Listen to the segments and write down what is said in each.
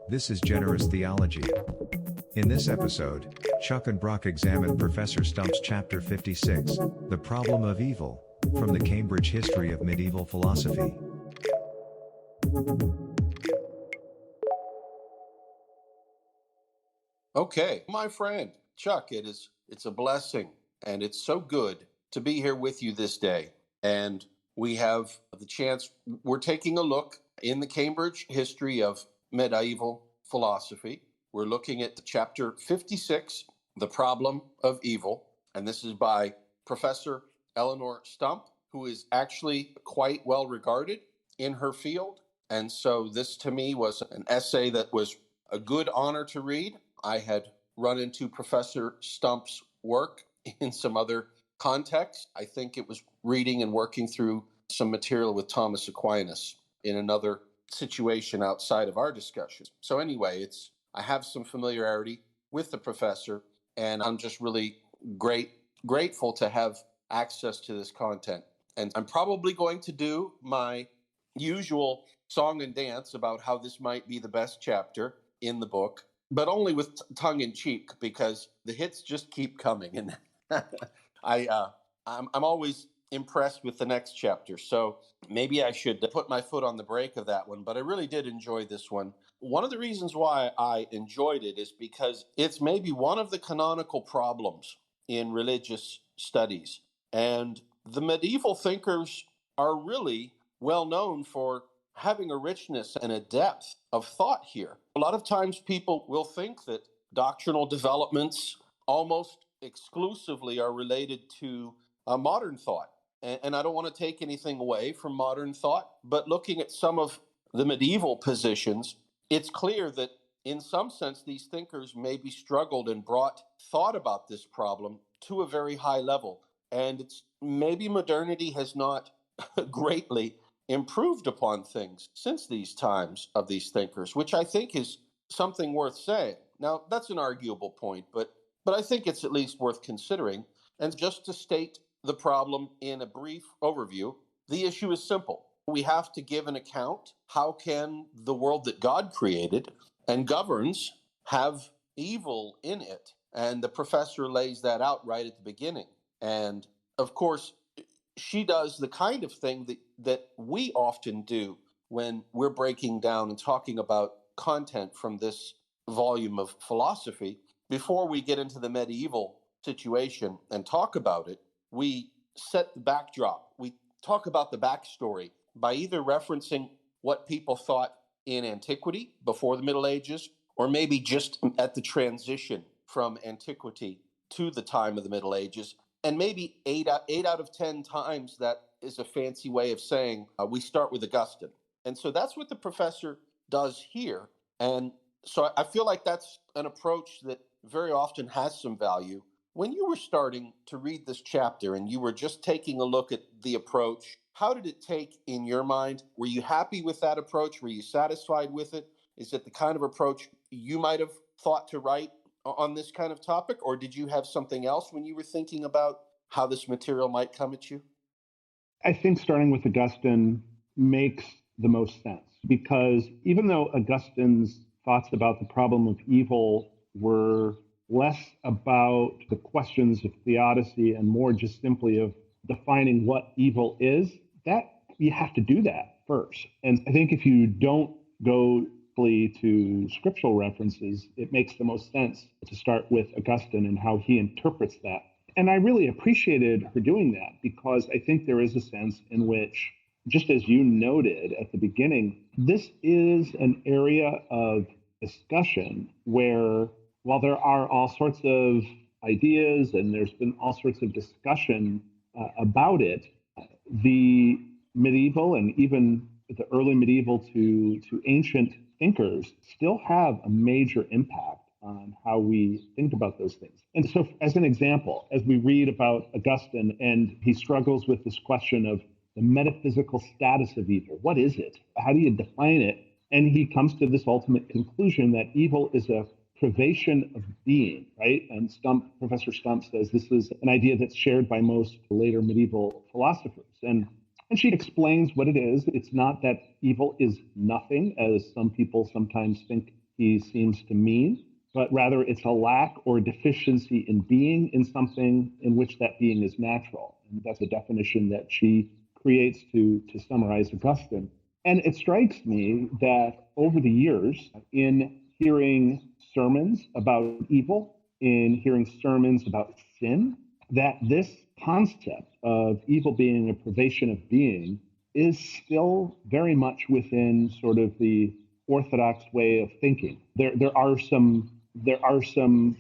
This is Generous Theology. In this episode, Chuck and Brock examine Professor Stump's Chapter 56, The Problem of Evil, from the Cambridge History of Medieval Philosophy. Okay, my friend, Chuck, it's a blessing, and it's so good to be here with you this day. And we have the chance, we're taking a look in the Cambridge History of Medieval Philosophy. We're looking at Chapter 56, The Problem of Evil, and this is by Professor Eleanor Stump, who is actually quite well regarded in her field. And so this to me was an essay that was a good honor to read. I had run into Professor Stump's work in some other contexts. I think it was reading and working through some material with Thomas Aquinas in another situation outside of our discussions. So anyway, I have some familiarity with the professor, and I'm just really grateful to have access to this content. And I'm probably going to do my usual song and dance about how this might be the best chapter in the book, but only with tongue in cheek, because the hits just keep coming, and I'm always impressed with the next chapter. So maybe I should put my foot on the brake of that one, but I really did enjoy this one. One of the reasons why I enjoyed it is because it's maybe one of the canonical problems in religious studies. And the medieval thinkers are really well known for having a richness and a depth of thought here. A lot of times people will think that doctrinal developments almost exclusively are related to modern thought. And I don't want to take anything away from modern thought, but looking at some of the medieval positions, it's clear that in some sense these thinkers maybe struggled and brought thought about this problem to a very high level. And it's maybe modernity has not greatly improved upon things since these times of these thinkers, which I think is something worth saying. Now, that's an arguable point, but I think it's at least worth considering. And just to state the problem in a brief overview, the issue is simple. We have to give an account. How can the world that God created and governs have evil in it? And the professor lays that out right at the beginning. And of course, she does the kind of thing that we often do when we're breaking down and talking about content from this volume of philosophy. Before we get into the medieval situation and talk about it, we set the backdrop. We talk about the backstory by either referencing what people thought in antiquity before the Middle Ages, or maybe just at the transition from antiquity to the time of the Middle Ages. And maybe eight out of 10 times that is a fancy way of saying we start with Augustine. And so that's what the professor does here. And so I feel like that's an approach that very often has some value. When you were starting to read this chapter and you were just taking a look at the approach, how did it take in your mind? Were you happy with that approach? Were you satisfied with it? Is it the kind of approach you might have thought to write on this kind of topic, or did you have something else when you were thinking about how this material might come at you? I think starting with Augustine makes the most sense, because even though Augustine's thoughts about the problem of evil were less about the questions of theodicy and more just simply of defining what evil is, that you have to do that first. And I think if you don't go to scriptural references, it makes the most sense to start with Augustine and how he interprets that. And I really appreciated her doing that, because I think there is a sense in which, just as you noted at the beginning, this is an area of discussion where, while there are all sorts of ideas and there's been all sorts of discussion about it, the medieval and even the early medieval to ancient thinkers still have a major impact on how we think about those things. And so, as an example, as we read about Augustine and he struggles with this question of the metaphysical status of evil, what is it? How do you define it? And he comes to this ultimate conclusion that evil is a privation of being, right? And Professor Stump says this is an idea that's shared by most later medieval philosophers. And And she explains what it is. It's not that evil is nothing, as some people sometimes think he seems to mean, but rather it's a lack or deficiency in being in something in which that being is natural. And that's a definition that she creates to summarize Augustine. And it strikes me that over the years, in hearing sermons about evil, in hearing sermons about sin, that this concept of evil being a privation of being is still very much within sort of the orthodox way of thinking. There are some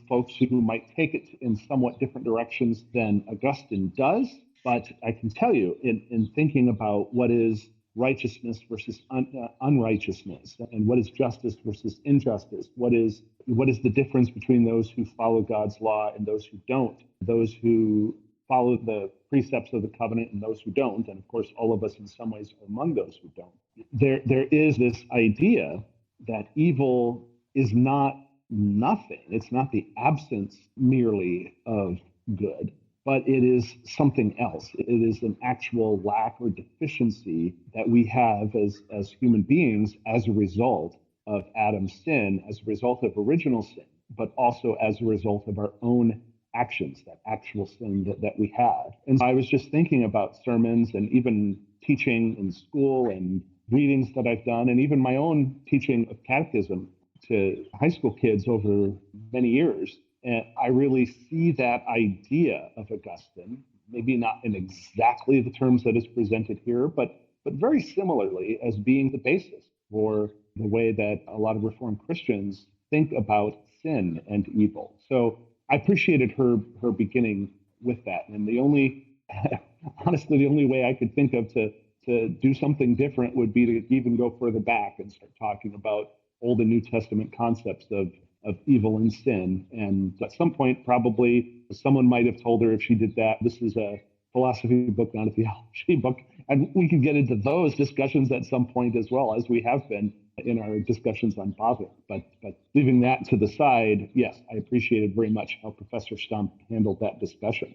folks who might take it in somewhat different directions than Augustine does, but I can tell you, in thinking about what is righteousness versus unrighteousness, and what is justice versus injustice, what is the difference between those who follow God's law and those who don't, those who follow the precepts of the covenant and those who don't, and of course all of us in some ways are among those who don't. There is this idea that evil is not nothing. It's not the absence merely of good, but it is something else. It is an actual lack or deficiency that we have as human beings as a result of Adam's sin, as a result of original sin, but also as a result of our own actions, that actual sin that we have. And I was just thinking about sermons and even teaching in school and readings that I've done, and even my own teaching of catechism to high school kids over many years. And I really see that idea of Augustine, maybe not in exactly the terms that is presented here, but very similarly as being the basis for the way that a lot of Reformed Christians think about sin and evil. So I appreciated her beginning with that. And the only, honestly, the only way I could think of to do something different would be to even go further back and start talking about Old and New Testament concepts of evil and sin. And at some point, probably someone might have told her if she did that, this is a philosophy book, not a theology book. And we could get into those discussions at some point as well, as we have been in our discussions on Basel. But leaving that to the side, yes, I appreciated very much how Professor Stump handled that discussion.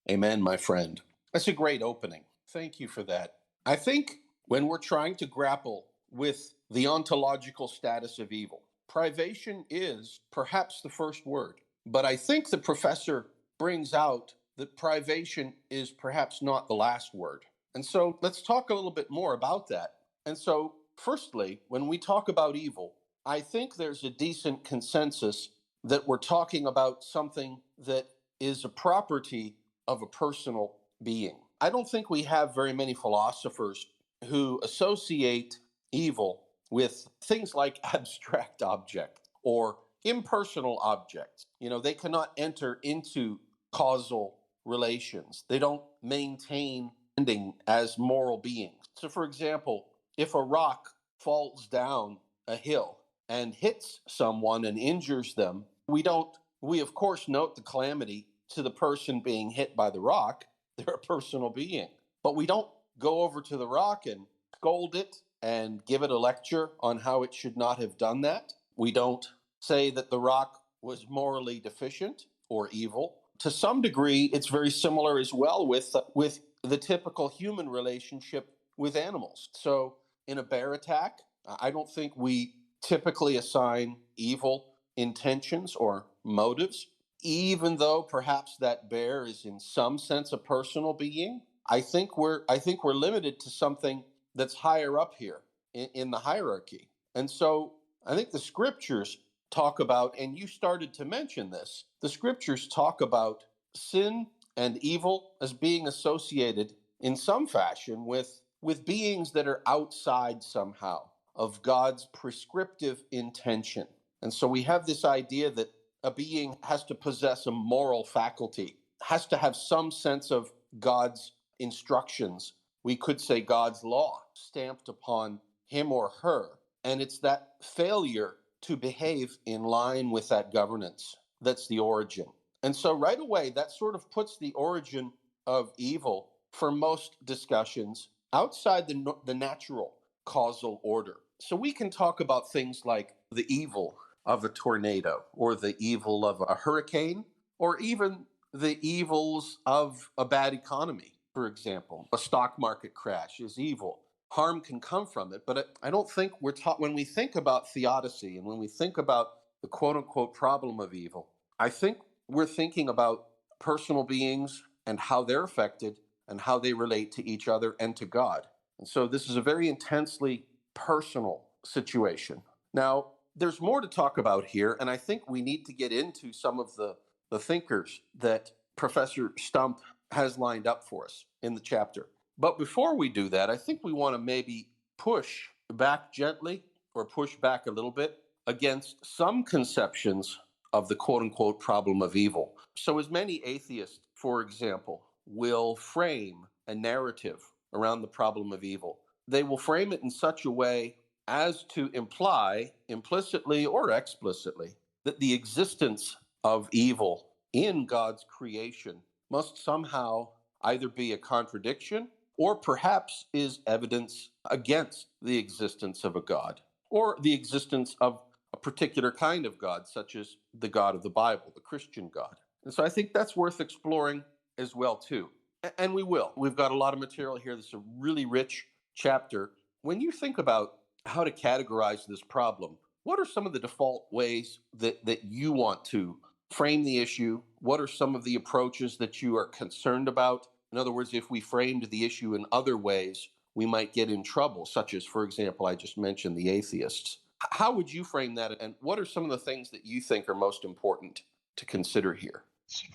Amen, my friend. That's a great opening. Thank you for that. I think when we're trying to grapple with the ontological status of evil, privation is perhaps the first word. But I think the professor brings out that privation is perhaps not the last word. And so let's talk a little bit more about that. And so, firstly, when we talk about evil, I think there's a decent consensus that we're talking about something that is a property of a personal being. I don't think we have very many philosophers who associate evil with things like abstract object or impersonal objects. They cannot enter into causal relations. They don't maintain ending as moral beings. So, for example, if a rock falls down a hill and hits someone and injures them, we of course note the calamity to the person being hit by the rock. They're a personal being. But we don't go over to the rock and scold it and give it a lecture on how it should not have done that. We don't say that the rock was morally deficient or evil. To some degree, it's very similar as well with the typical human relationship with animals. So in a bear attack, I don't think we typically assign evil intentions or motives, even though perhaps that bear is in some sense a personal being. I think we're limited to something that's higher up here in the hierarchy. And so I think the scriptures talk about, and you started to mention this, the scriptures talk about sin and evil as being associated in some fashion with beings that are outside somehow of God's prescriptive intention. And so we have this idea that a being has to possess a moral faculty, has to have some sense of God's instructions. We could say God's law stamped upon him or her. And it's that failure to behave in line with that governance that's the origin. And so right away, that sort of puts the origin of evil for most discussions outside the natural causal order. So we can talk about things like the evil of a tornado or the evil of a hurricane or even the evils of a bad economy. for example. A stock market crash is evil. Harm can come from it, but I don't think we're taught when we think about theodicy and when we think about the quote unquote problem of evil, I think we're thinking about personal beings and how they're affected and how they relate to each other and to God. And so this is a very intensely personal situation. Now, there's more to talk about here, and I think we need to get into some of the thinkers that Professor Stump has lined up for us in the chapter. But before we do that, I think we want to maybe push back gently or push back a little bit against some conceptions of the quote unquote problem of evil. So, as many atheists, for example, will frame a narrative around the problem of evil, they will frame it in such a way as to imply, implicitly or explicitly, that the existence of evil in God's creation must somehow either be a contradiction or perhaps is evidence against the existence of a God or the existence of a particular kind of God, such as the God of the Bible, the Christian God. And so I think that's worth exploring as well, too. And we will. We've got a lot of material here. This is a really rich chapter. When you think about how to categorize this problem, what are some of the default ways that you want to frame the issue? What are some of the approaches that you are concerned about? In other words, if we framed the issue in other ways, we might get in trouble, such as, for example, I just mentioned the atheists. How would you frame that? And what are some of the things that you think are most important to consider here?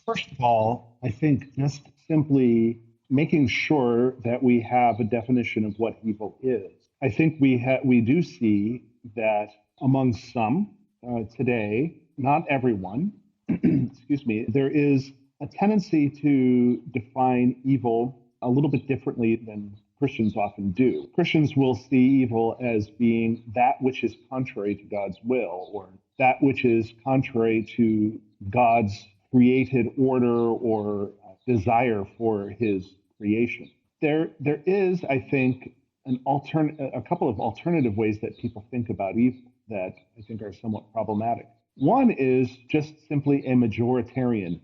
First of all, I think just simply making sure that we have a definition of what evil is. I think we do see that among some today, not everyone, excuse me, there is a tendency to define evil a little bit differently than Christians often do. Christians will see evil as being that which is contrary to God's will, or that which is contrary to God's created order or desire for his creation. There is, I think, a couple of alternative ways that people think about evil that I think are somewhat problematic. One is just simply a majoritarian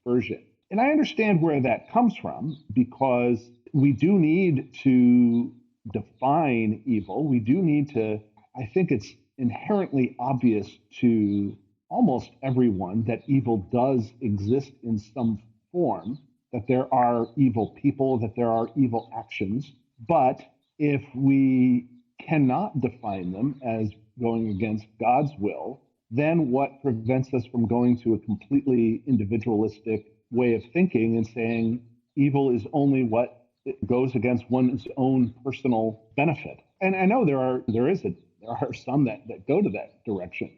version. And I understand where that comes from because we do need to define evil. We do need to, I think it's inherently obvious to almost everyone that evil does exist in some form, that there are evil people, that there are evil actions. But if we cannot define them as going against God's will, then what prevents us from going to a completely individualistic way of thinking and saying evil is only what goes against one's own personal benefit? And I know there are some that go to that direction.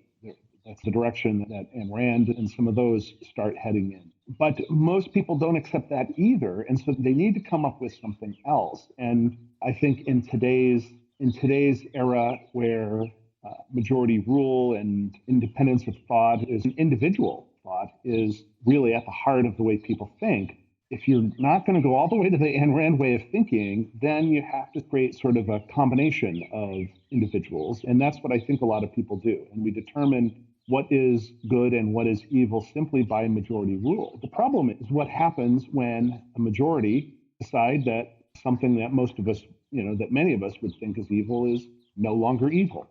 That's the direction that Ayn Rand and some of those start heading in. But most people don't accept that either, and so they need to come up with something else. And I think in today's era, where majority rule and independence of thought is individual thought is really at the heart of the way people think. If you're not going to go all the way to the Ayn Rand way of thinking, then you have to create sort of a combination of individuals. And that's what I think a lot of people do. And we determine what is good and what is evil simply by majority rule. The problem is what happens when a majority decide that something that most of us, that many of us would think is evil is no longer evil.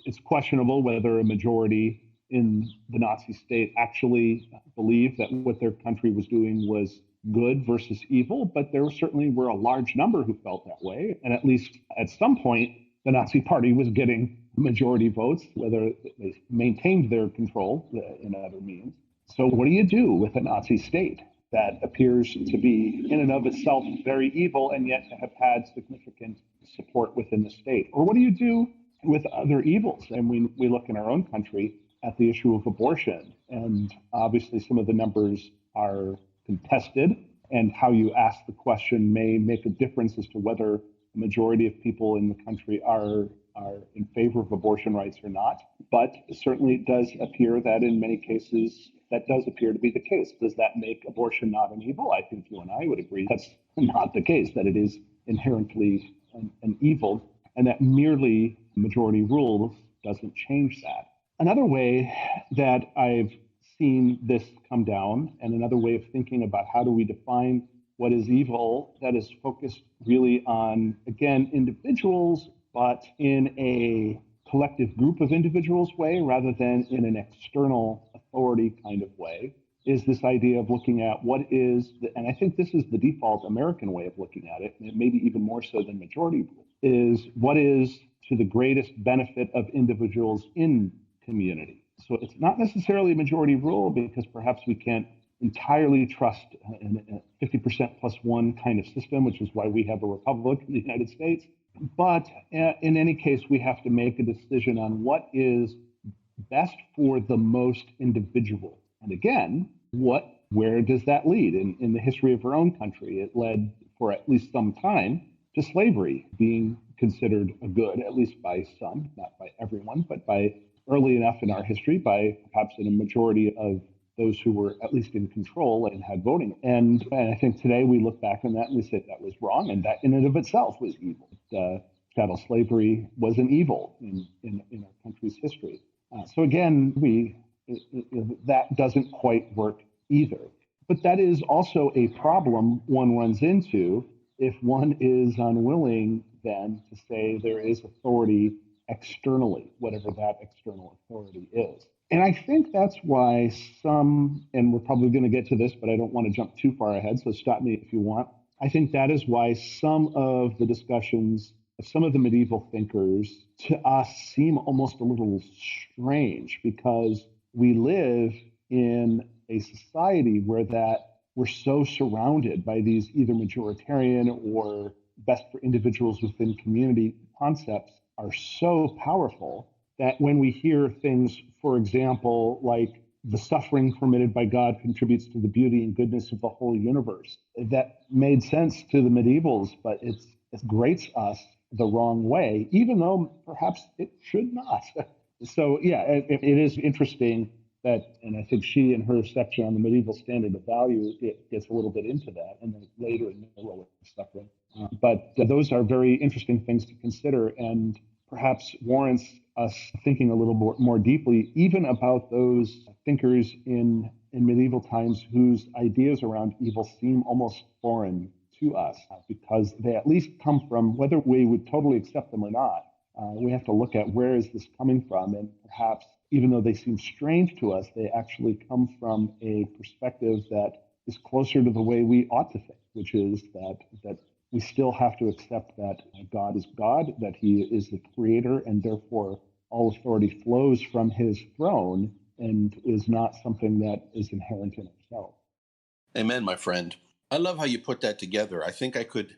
It's questionable whether a majority in the Nazi state actually believed that what their country was doing was good versus evil, but there certainly were a large number who felt that way. And at least at some point, the Nazi Party was getting majority votes, whether they maintained their control in other means. So what do you do with a Nazi state that appears to be in and of itself very evil and yet have had significant support within the state? Or what do you do with other evils? And we look in our own country at the issue of abortion, and obviously some of the numbers are contested, and how you ask the question may make a difference as to whether a majority of people in the country are in favor of abortion rights or not. But certainly it does appear that in many cases that does appear to be the case. Does that make abortion not an evil? I think you and I would agree that's not the case, that it is inherently an evil, and that merely majority rule doesn't change that. Another way that I've seen this come down, and another way of thinking about how do we define what is evil that is focused really on, again, individuals, but in a collective group of individuals way rather than in an external authority kind of way, is this idea of looking at what is, and I think this is the default American way of looking at it, and maybe even more so than majority rule, is what is to the greatest benefit of individuals in community. So it's not necessarily a majority rule because perhaps we can't entirely trust a 50% plus one kind of system, which is why we have a republic in the United States. But in any case, we have to make a decision on what is best for the most individual. And again, where does that lead? In the history of our own country, it led for at least some time to slavery being considered a good, at least by some, not by everyone, but by early enough in our history, by perhaps in a majority of those who were at least in control and had voting. And I think today we look back on that and we say that was wrong, and that in and of itself was evil. Chattel slavery was an evil in our country's history. So again, that doesn't quite work either. But that is also a problem one runs into if one is unwilling then to say there is authority externally, whatever that external authority is. And I think that's why some, and we're probably going to get to this, but I don't want to jump too far ahead, so stop me if you want. I think that is why some of the discussions of some of the medieval thinkers to us seem almost a little strange because we live in a society where we're so surrounded by these either majoritarian or best for individuals within community concepts are so powerful that when we hear things, for example, like the suffering permitted by God contributes to the beauty and goodness of the whole universe, that made sense to the medievals, but it grates us the wrong way, even though perhaps it should not. So, yeah, it is interesting that, and I think she in her section on the medieval standard of value, it gets a little bit into that, and then later in the role of suffering. But those are very interesting things to consider, and perhaps warrants us thinking a little more deeply, even about those thinkers in medieval times whose ideas around evil seem almost foreign to us, because they at least come from, whether we would totally accept them or not, we have to look at where is this coming from, and perhaps even though they seem strange to us, they actually come from a perspective that is closer to the way we ought to think, which is that we still have to accept that God is God, that he is the creator, and therefore all authority flows from his throne and is not something that is inherent in ourselves. Amen, my friend. I love how you put that together. I think I could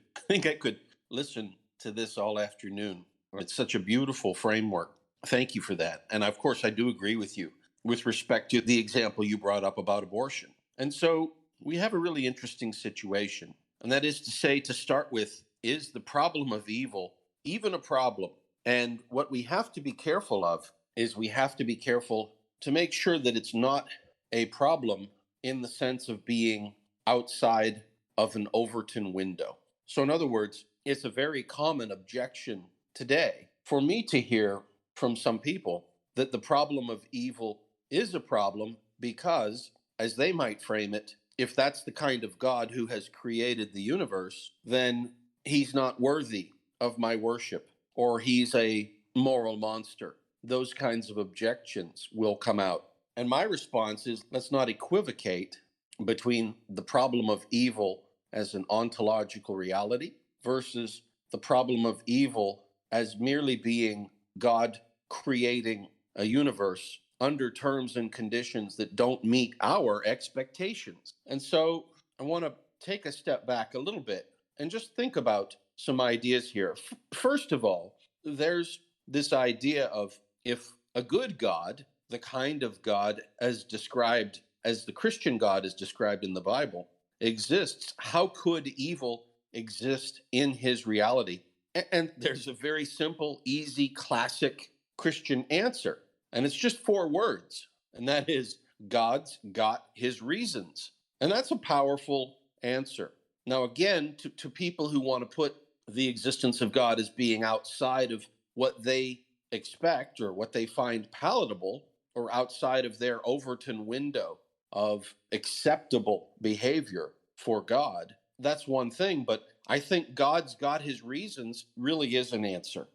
listen to this all afternoon. It's such a beautiful framework. Thank you for that. And of course, I do agree with you with respect to the example you brought up about abortion. And so we have a really interesting situation. And that is to say, to start with, is the problem of evil even a problem? And what we have to be careful of is we have to be careful to make sure that it's not a problem in the sense of being outside of an Overton window. So in other words, it's a very common objection today for me to hear from some people that the problem of evil is a problem because, as they might frame it, if that's the kind of God who has created the universe, then he's not worthy of my worship, or he's a moral monster. Those kinds of objections will come out. And my response is, let's not equivocate between the problem of evil as an ontological reality versus the problem of evil as merely being God creating a universe under terms and conditions that don't meet our expectations. And so I want to take a step back a little bit and just think about some ideas here. First of all, there's this idea of if a good God, the kind of God as described, as the Christian God is described in the Bible, exists, how could evil exist in his reality? And there's a very simple, easy, classic Christian answer. And it's just 4 words. And that is, God's got his reasons. And that's a powerful answer. Now, again, to people who want to put the existence of God as being outside of what they expect or what they find palatable, or outside of their Overton window of acceptable behavior for God, that's one thing, but I think God's got his reasons really is an answer.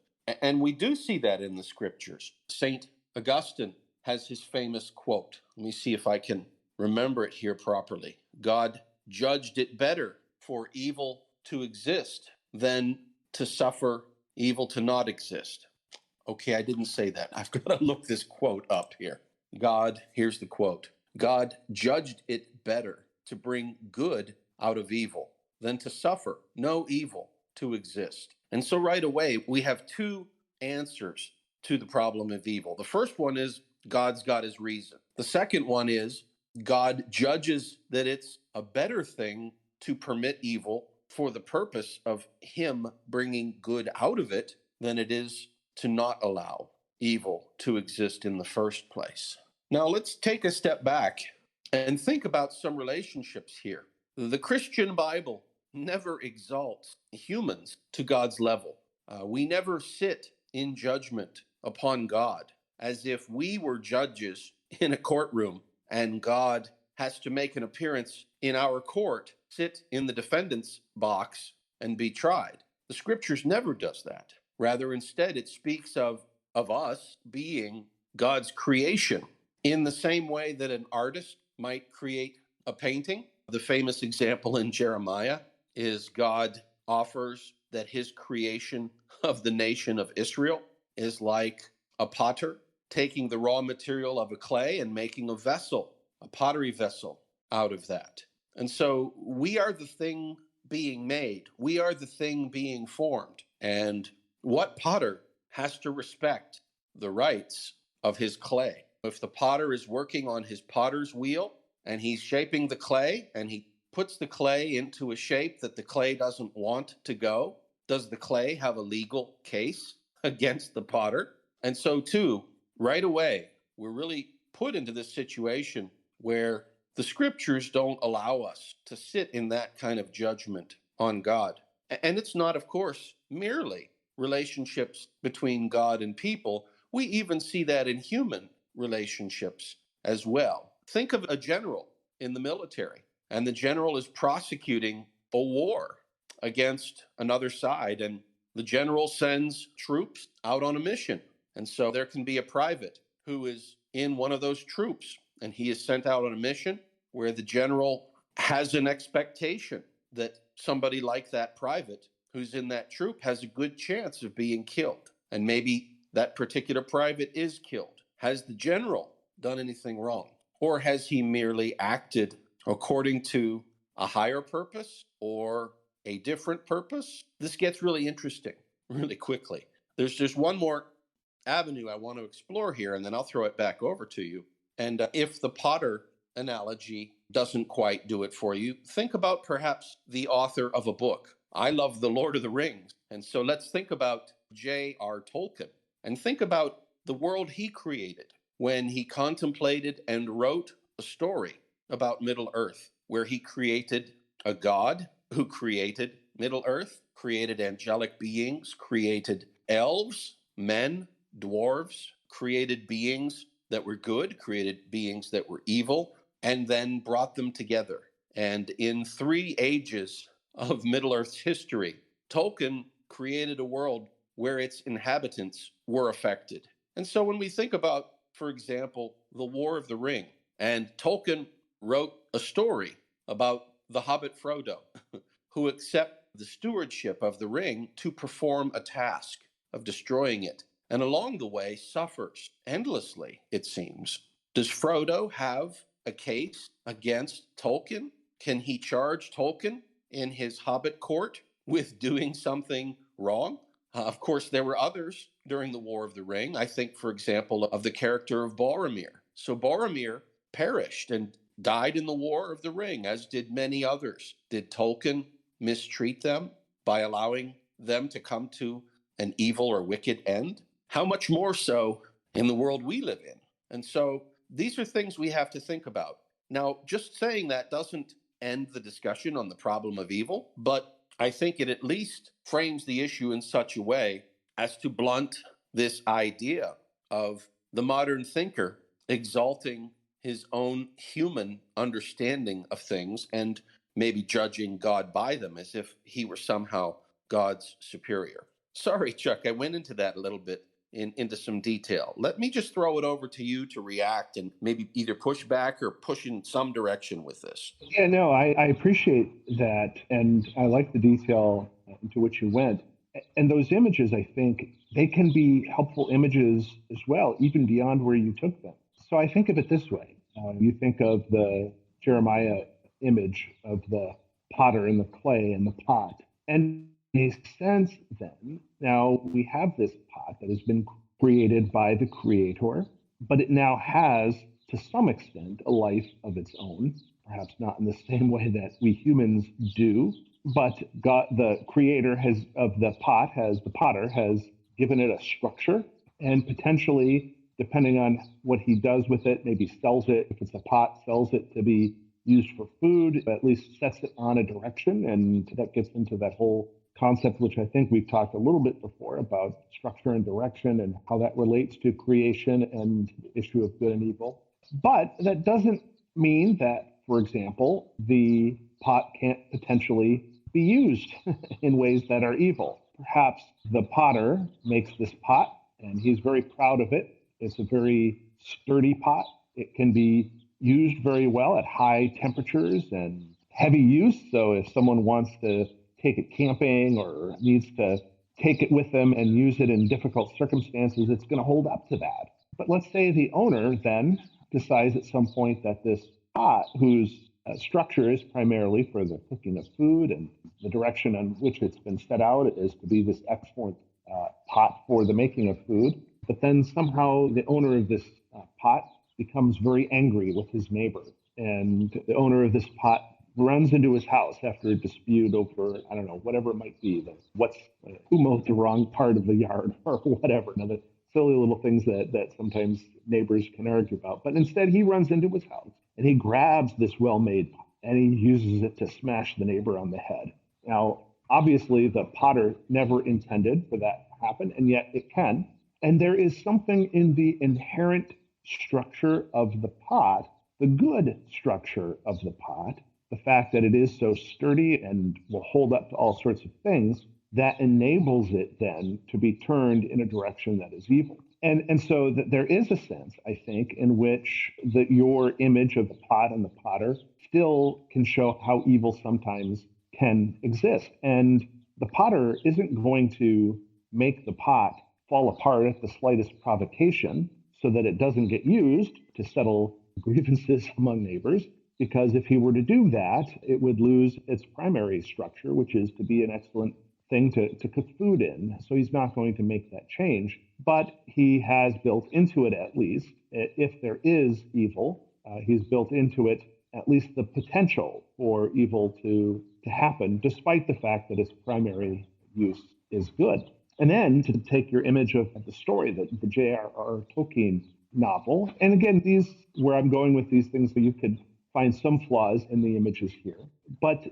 And we do see that in the scriptures. St. Augustine has his famous quote. Let me see if I can remember it here properly. God judged it better for evil to exist than to suffer evil to not exist. Okay, I didn't say that. I've got to look this quote up here. Here's the quote. God judged it better to bring good out of evil than to suffer no evil to exist. And so right away, we have two answers to the problem of evil. The first one is God's got his reason. The second one is God judges that it's a better thing to permit evil for the purpose of him bringing good out of it than it is to not allow evil to exist in the first place. Now, let's take a step back and think about some relationships here. The Christian Bible never exalts humans to God's level. We never sit in judgment upon God as if we were judges in a courtroom and God has to make an appearance in our court, sit in the defendant's box, and be tried. The scriptures never does that. Rather, instead, it speaks of us being God's creation in the same way that an artist might create a painting. The famous example in Jeremiah is God offers that his creation of the nation of Israel is like a potter taking the raw material of a clay and making a vessel, a pottery vessel out of that. And so we are the thing being made. We are the thing being formed. And what potter has to respect the rights of his clay? If the potter is working on his potter's wheel and he's shaping the clay and he puts the clay into a shape that the clay doesn't want to go, does the clay have a legal case against the potter? And so too, right away, we're really put into this situation where the scriptures don't allow us to sit in that kind of judgment on God. And it's not, of course, merely relationships between God and people. We even see that in human relationships as well. Think of a general in the military, and the general is prosecuting a war against another side, and the general sends troops out on a mission. And so there can be a private who is in one of those troops, and he is sent out on a mission where the general has an expectation that somebody like that private who's in that troop has a good chance of being killed. And maybe that particular private is killed. Has the general done anything wrong? Or has he merely acted according to a higher purpose or a different purpose? This gets really interesting really quickly. There's just one more avenue I want to explore here, and then I'll throw it back over to you. And if the potter analogy doesn't quite do it for you, think about perhaps the author of a book. I love The Lord of the Rings. And so let's think about J.R. Tolkien and think about the world he created when he contemplated and wrote a story about Middle Earth, where he created a god who created Middle Earth, created angelic beings, created elves, men, dwarves, created beings that were good, created beings that were evil, and then brought them together. And in 3 ages of Middle Earth's history, Tolkien created a world where its inhabitants were affected. And so when we think about, for example, the War of the Ring, and Tolkien wrote a story about the hobbit Frodo, who accepts the stewardship of the ring to perform a task of destroying it, and along the way suffers endlessly, it seems. Does Frodo have a case against Tolkien? Can he charge Tolkien in his hobbit court with doing something wrong? Of course, there were others during the War of the Ring. I think, for example, of the character of Boromir. So Boromir perished and died in the War of the Ring, as did many others. Did Tolkien mistreat them by allowing them to come to an evil or wicked end? How much more so in the world we live in? And so these are things we have to think about. Now, just saying that doesn't end the discussion on the problem of evil, but I think it at least frames the issue in such a way as to blunt this idea of the modern thinker exalting his own human understanding of things and maybe judging God by them as if he were somehow God's superior. Sorry, Chuck, I went into that a little bit into some detail. Let me just throw it over to you to react and maybe either push back or push in some direction with this. Yeah, no, I appreciate that. And I like the detail into which you went. And those images, I think, they can be helpful images as well, even beyond where you took them. So I think of it this way. You think of the Jeremiah image of the potter and the clay and the pot. And in a sense, then, now we have this pot that has been created by the creator, but it now has, to some extent, a life of its own. Perhaps not in the same way that we humans do, but God, the creator has of the pot, has the potter has given it a structure, and potentially, depending on what he does with it, maybe sells it. If it's a pot, sells it to be used for food, at least sets it on a direction, and that gets into that whole concept, which I think we've talked a little bit before about structure and direction and how that relates to creation and the issue of good and evil. But that doesn't mean that, for example, the pot can't potentially be used in ways that are evil. Perhaps the potter makes this pot and he's very proud of it. It's a very sturdy pot. It can be used very well at high temperatures and heavy use. So if someone wants to take it camping or needs to take it with them and use it in difficult circumstances, it's going to hold up to that. But let's say the owner then decides at some point that this pot, whose structure is primarily for the cooking of food and the direction on which it's been set out is to be this excellent pot for the making of food. But then somehow the owner of this pot becomes very angry with his neighbor. And the owner of this pot runs into his house after a dispute over, I don't know, whatever it might be, who mowed the wrong part of the yard or whatever. Now, the silly little things that sometimes neighbors can argue about. But instead, he runs into his house and he grabs this well-made pot and he uses it to smash the neighbor on the head. Now, obviously, the potter never intended for that to happen, and yet it can. And there is something in the inherent structure of the pot, the good structure of the pot, the fact that it is so sturdy and will hold up to all sorts of things, that enables it then to be turned in a direction that is evil. And so that there is a sense, I think, in which your image of the pot and the potter still can show how evil sometimes can exist. And the potter isn't going to make the pot fall apart at the slightest provocation so that it doesn't get used to settle grievances among neighbors. Because if he were to do that, it would lose its primary structure, which is to be an excellent thing to cook food in. So he's not going to make that change. But he has built into it, at least, if there is evil, he's built into it at least the potential for evil to happen, despite the fact that its primary use is good. And then to take your image of the story, the J.R.R. Tolkien novel, and again, where I'm going with these things, that you could find some flaws in the images here. But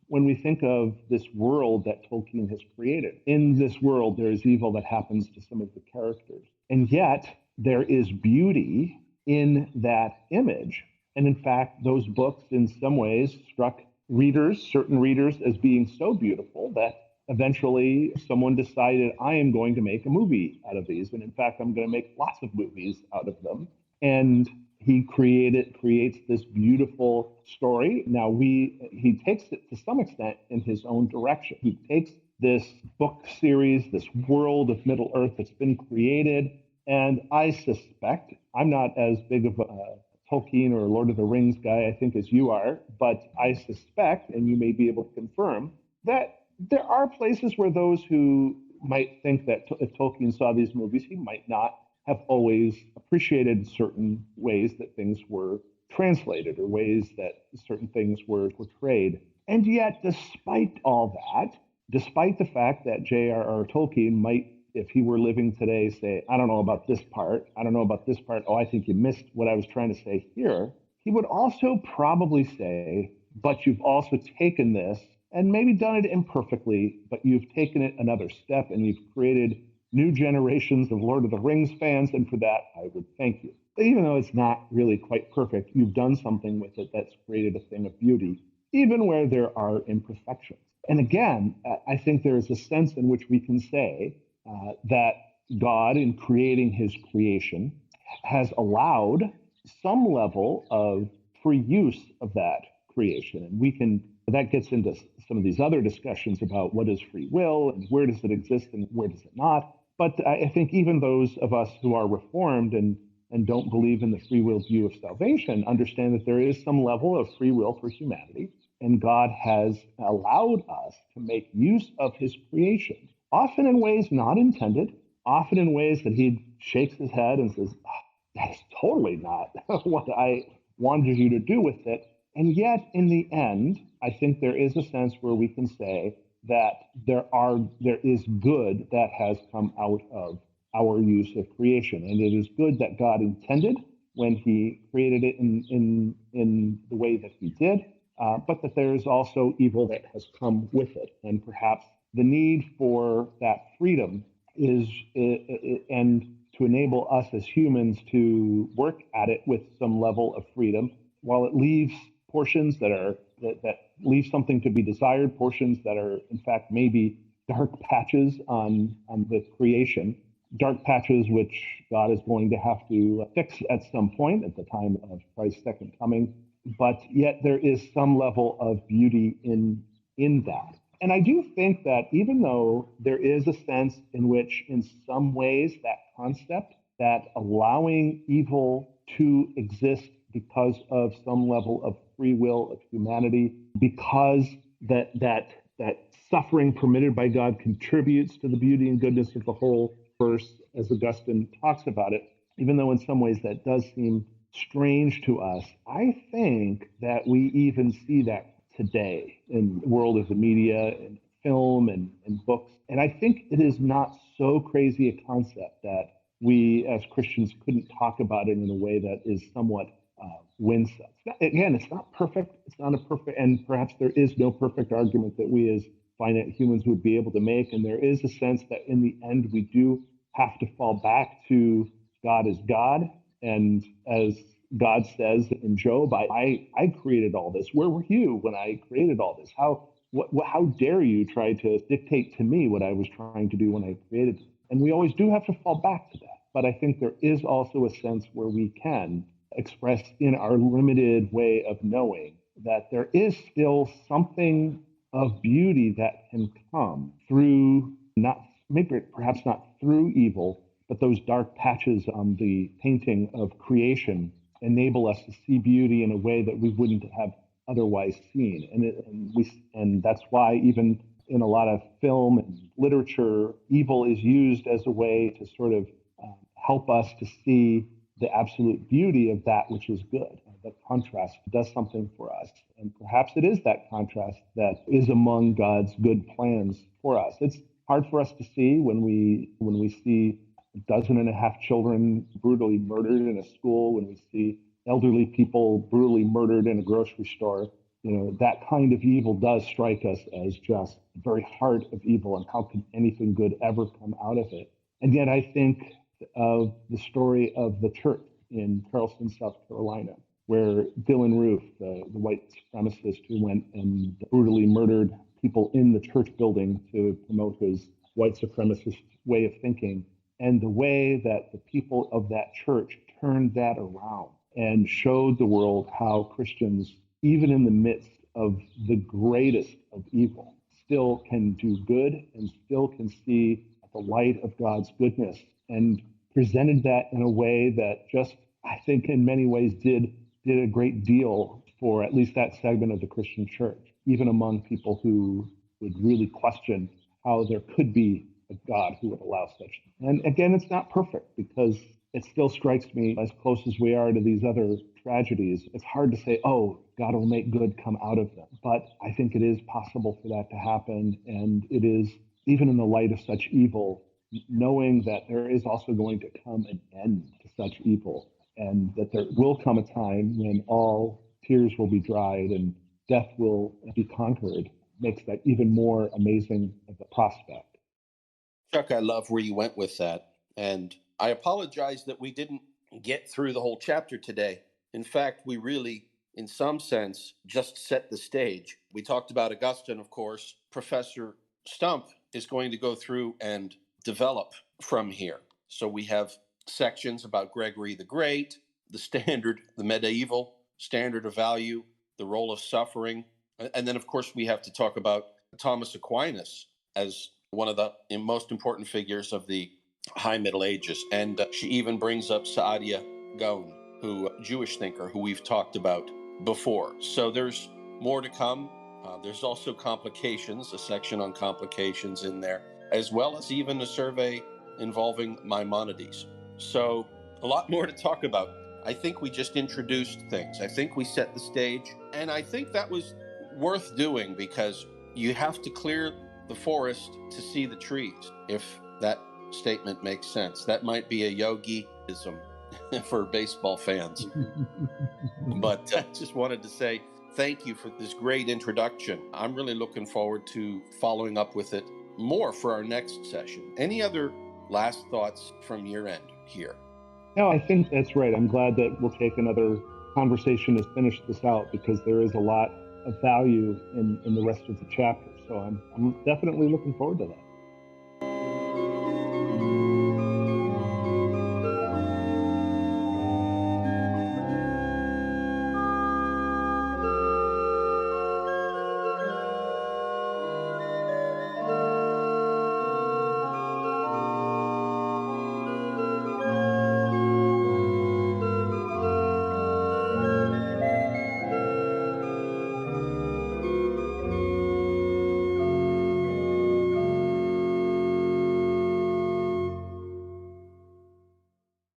when we think of this world that Tolkien has created, in this world, there is evil that happens to some of the characters. And yet, there is beauty in that image. And in fact, those books, in some ways, struck certain readers, as being so beautiful that eventually someone decided, I am going to make a movie out of these. And in fact, I'm going to make lots of movies out of them. And he creates this beautiful story. Now he takes it to some extent in his own direction. He takes this book series, this world of Middle Earth that's been created, and I suspect, I'm not as big of a Tolkien or Lord of the Rings guy, I think, as you are, but I suspect, and you may be able to confirm, that there are places where those who might think that if Tolkien saw these movies, he might not have always appreciated certain ways that things were translated or ways that certain things were portrayed. And yet, despite all that, despite the fact that J.R.R. Tolkien might, if he were living today, say, I don't know about this part, I don't know about this part, oh, I think you missed what I was trying to say here, he would also probably say, but you've also taken this and maybe done it imperfectly, but you've taken it another step and you've created new generations of Lord of the Rings fans, and for that, I would thank you. Even though it's not really quite perfect, you've done something with it that's created a thing of beauty. even where there are imperfections. And again, I think there is a sense in which we can say that God, in creating his creation, has allowed some level of free use of that creation. And that gets into some of these other discussions about what is free will and where does it exist and where does it not. But I think even those of us who are reformed and don't believe in the free will view of salvation understand that there is some level of free will for humanity. And God has allowed us to make use of his creation, often in ways not intended, often in ways that he shakes his head and says, "Oh, that's totally not what I wanted you to do with it." And yet, in the end, I think there is a sense where we can say that there is good that has come out of our use of creation, and it is good that God intended when He created it in the way that He did, but that there is also evil that has come with it, and perhaps the need for that freedom is and to enable us as humans to work at it with some level of freedom, while it leaves portions that leave something to be desired, portions that are in fact maybe dark patches on the creation, dark patches which God is going to have to fix at some point at the time of Christ's second coming. But yet there is some level of beauty in that. And I do think that even though there is a sense in which, in some ways, that concept that allowing evil to exist because of some level of free will of humanity, because that suffering permitted by God contributes to the beauty and goodness of the whole verse, as Augustine talks about it, even though in some ways that does seem strange to us, I think that we even see that today in the world of the media and film and books. And I think it is not so crazy a concept that we as Christians couldn't talk about it in a way that is somewhat winsome. Again, it's not perfect. It's not a perfect, and perhaps there is no perfect argument that we as finite humans would be able to make. And there is a sense that in the end, we do have to fall back to God as God. And as God says in Job, I created all this. Where were you when I created all this? How dare you try to dictate to me what I was trying to do when I created it? And we always do have to fall back to that. But I think there is also a sense where we can express in our limited way of knowing that there is still something of beauty that can come through not maybe perhaps not through evil, but those dark patches on the painting of creation enable us to see beauty in a way that we wouldn't have otherwise seen. And that's why even in a lot of film and literature, evil is used as a way to sort of help us to see the absolute beauty of that which is good. That contrast does something for us. And perhaps it is that contrast that is among God's good plans for us. It's hard for us to see when we see a dozen and a half children brutally murdered in a school, when we see elderly people brutally murdered in a grocery store. That kind of evil does strike us as just the very heart of evil, and how could anything good ever come out of it? And yet I think of the story of the church in Charleston, South Carolina, where Dylan Roof, the white supremacist who went and brutally murdered people in the church building to promote his white supremacist way of thinking, and the way that the people of that church turned that around and showed the world how Christians, even in the midst of the greatest of evil, still can do good and still can see the light of God's goodness, and presented that in a way that just, I think, in many ways did a great deal for at least that segment of the Christian church, even among people who would really question how there could be a God who would allow such. And again, it's not perfect, because it still strikes me, as close as we are to these other tragedies, it's hard to say, oh, God will make good come out of them. But I think it is possible for that to happen. And it is, even in the light of such evil, knowing that there is also going to come an end to such evil, and that there will come a time when all tears will be dried and death will be conquered, makes that even more amazing of a prospect. Chuck, I love where you went with that. And I apologize that we didn't get through the whole chapter today. In fact, we really in some sense, just set the stage. We talked about Augustine, of course. Professor Stump is going to go through and develop from here. So we have sections about Gregory the Great, the medieval standard of value, the role of suffering. And then, of course, we have to talk about Thomas Aquinas as one of the most important figures of the High Middle Ages. And she even brings up Saadia Gaon, a Jewish thinker who we've talked about before. So there's more to come. There's also complications, a section on complications in there, as well as even a survey involving Maimonides. So a lot more to talk about. I think we just introduced things. I think we set the stage. And I think that was worth doing because you have to clear the forest to see the trees, if that statement makes sense. That might be a yogiism for baseball fans. But I just wanted to say thank you for this great introduction. I'm really looking forward to following up with it more for our next session. Any other last thoughts from your end here? No, I think that's right. I'm glad that we'll take another conversation to finish this out because there is a lot of value in the rest of the chapter. So I'm definitely looking forward to that.